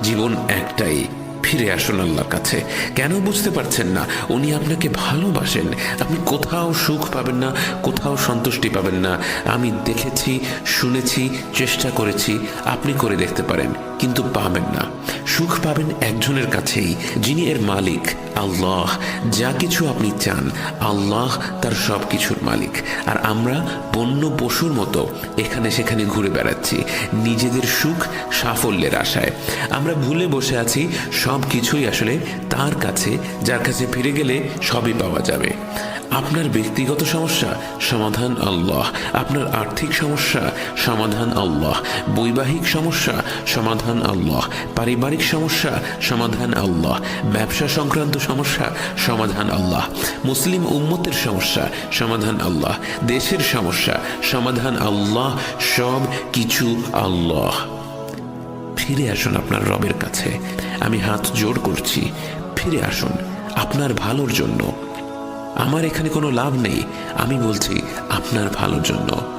জীবন একটাই, ফিরে আসুন আল্লাহর কাছে। কেন বুঝতে পারছেন না? উনি আপনাকে ভালোবাসেন। আপনি কোথাও সুখ পাবেন না, কোথাও সন্তুষ্টি পাবেন না। আমি দেখেছি, শুনেছি, চেষ্টা করেছি। আপনি করে দেখতে পারেন, কিন্তু পাবেন না। সুখ পাবেন একজনের কাছেই, যিনি এর মালিক, আল্লাহ। যা কিছু আপনি চান, আল্লাহ তার সব কিছুর মালিক। আর আমরা বন্য পশুর মতো এখানে সেখানে ঘুরে বেড়াচ্ছি নিজেদের সুখ সাফল্যের আশায়। আমরা ভুলে বসে আছি সব কিছুই আসলে তার কাছে, যার কাছে ফিরে গেলে সবই পাওয়া যাবে। আপনার ব্যক্তিগত সমস্যা, সমাধান আল্লাহ। আপনার আর্থিক সমস্যা, সমাধান আল্লাহ। বৈবাহিক সমস্যা, সমাধান আল্লাহ। পারিবারিক সমস্যা, সমাধান আল্লাহ। ব্যবসা সংক্রান্ত সমস্যা, সমাধান আল্লাহ। মুসলিম উম্মতের সমস্যা, সমাধান আল্লাহ। দেশের সমস্যা, সমাধান আল্লাহ। সব কিছু আল্লাহ। ফিরে আসুন আপনার রবের কাছে। আমি হাত জোড় করছি, ফিরে আসুন আপনার ভালোর জন্য। আমার এখানে কোনো লাভ নেই, আমি বলছি আপনার ভালোর জন্য।